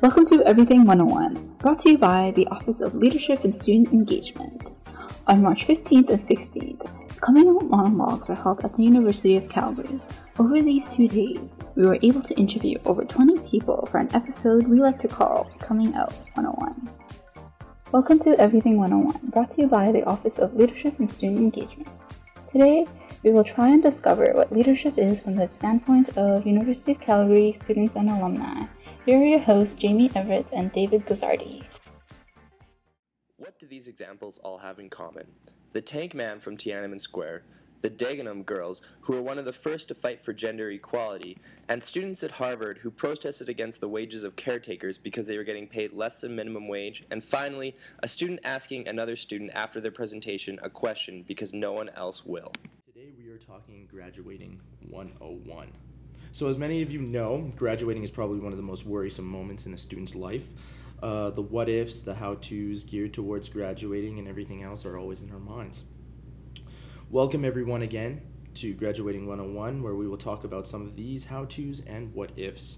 Welcome to Everything 101, brought to you by the Office of Leadership and Student Engagement. On March 15th and 16th, coming out monologues were held at the University of Calgary. Over these 2 days, we were able to interview over 20 people for an episode we like to call Coming Out 101. Welcome to Everything 101, brought to you by the Office of Leadership and Student Engagement. Today, we will try and discover what leadership is from the standpoint of University of Calgary students and alumni. Here are your hosts, Jamie Everett and David Gazzardi. What do these examples all have in common? The Tank Man from Tiananmen Square, the Dagenham girls, who were one of the first to fight for gender equality, and students at Harvard who protested against the wages of caretakers because they were getting paid less than minimum wage, and finally, a student asking another student after their presentation a question because no one else will. Today we are talking Graduating 101. So as many of you know, graduating is probably one of the most worrisome moments in a student's life. The what-ifs, the how-tos geared towards graduating and everything else are always in our minds. Welcome everyone again to Graduating 101, where we will talk about some of these how-tos and what-ifs.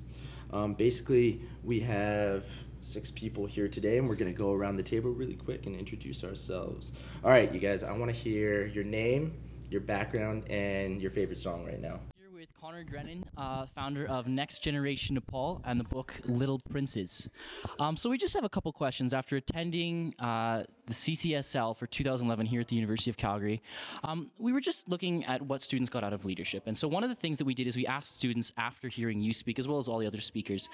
Basically, we have 6 people here today, and we're going to go around the table really quick and introduce ourselves. All right, you guys, I want to hear your name, your background, and your favorite song right now. With Connor Grennan, founder of Next Generation Nepal and the book Little Princes. So we just have a couple questions. After attending the CCSL for 2011 here at the University of Calgary, we were just looking at what students got out of leadership. And so one of the things that we did is we asked students after hearing you speak, as well as all the other speakers,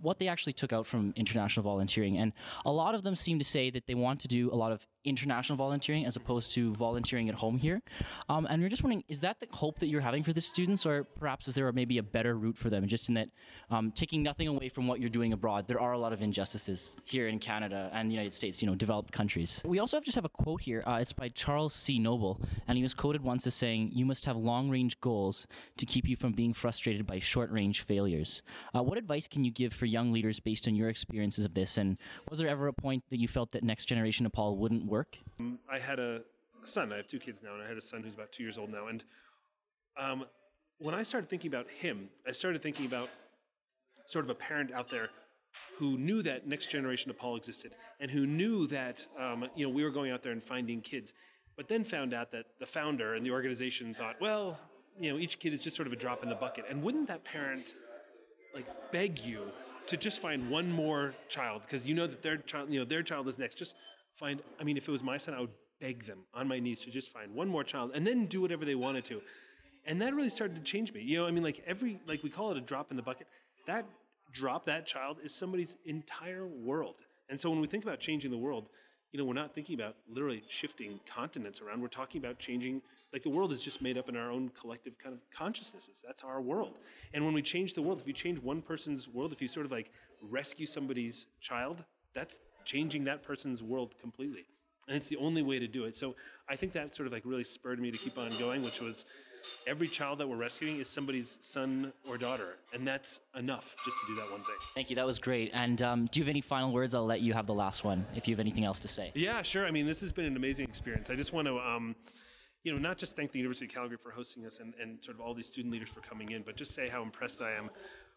what they actually took out from international volunteering. And a lot of them seem to say that they want to do a lot of international volunteering as opposed to volunteering at home here. And we're just wondering, is that the hope that you're having for the students, or perhaps is there maybe a better route for them, just in that taking nothing away from what you're doing abroad, there are a lot of injustices here in Canada and the United States, developed countries. We also just have a quote here. It's by Charles C. Noble, and he was quoted once as saying, "You must have long-range goals to keep you from being frustrated by short-range failures." What advice can you give for young leaders based on your experiences of this, and was there ever a point that you felt that Next Generation Nepal wouldn't work? I had a son. I have 2 kids now, and I had a son who's about 2 years old now, and when I started thinking about him, I started thinking about sort of a parent out there who knew that Next Generation Nepal existed and who knew that we were going out there and finding kids, but then found out that the founder and the organization thought, well, each kid is just sort of a drop in the bucket. And wouldn't that parent beg you to just find one more child because that their child is next? Just find. I mean, if it was my son, I would beg them on my knees to just find one more child and then do whatever they wanted to. And that really started to change me. We call it a drop in the bucket. That child is somebody's entire world. And so when we think about changing the world, we're not thinking about literally shifting continents around. We're talking about changing, the world is just made up in our own collective kind of consciousnesses. That's our world. And when we change the world, if you change one person's world, if you sort of rescue somebody's child, that's changing that person's world completely. And it's the only way to do it. So I think that sort of really spurred me to keep on going, which was every child that we're rescuing is somebody's son or daughter. And that's enough just to do that one thing. Thank you. That was great. And do you have any final words? I'll let you have the last one if you have anything else to say. Yeah, sure. I mean, this has been an amazing experience. I just want to, not just thank the University of Calgary for hosting us and sort of all these student leaders for coming in, but just say how impressed I am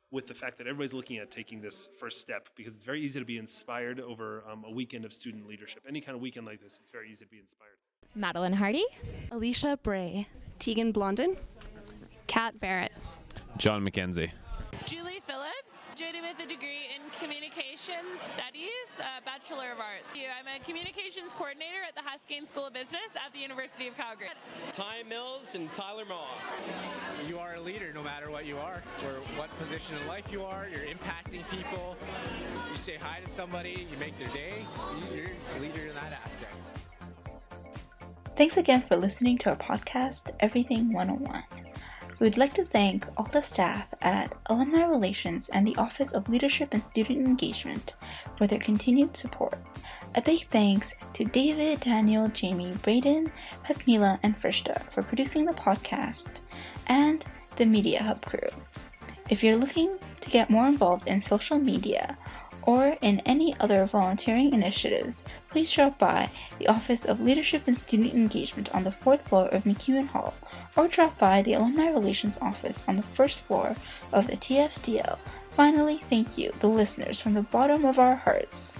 with the fact that everybody's looking at taking this first step, because it's very easy to be inspired over a weekend of student leadership. Any kind of weekend like this, it's very easy to be inspired. Madeline Hardy, Alicia Bray, Tegan Blondin, Kat Barrett, John McKenzie, Julie Phillips, graduated with a degree in Communications Studies, Bachelor of Arts. I'm a Communications Coordinator at the Haskayne School of Business at the University of Calgary. Ty Mills and Tyler Moa. You are a leader no matter what you are, or what position in life you are. You're impacting people. You say hi to somebody, you make their day. You're a leader in that aspect. Thanks again for listening to our podcast, Everything 101. We would like to thank all the staff at Alumni Relations and the Office of Leadership and Student Engagement for their continued support. A big thanks to David, Daniel, Jamie, Braden, Padmila, and Frishta for producing the podcast, and the Media Hub crew. If you're looking to get more involved in social media or in any other volunteering initiatives, please drop by the Office of Leadership and Student Engagement on the 4th floor of McEwen Hall, or drop by the Alumni Relations Office on the 1st floor of the TFDL Finally, thank you, the listeners, from the bottom of our hearts.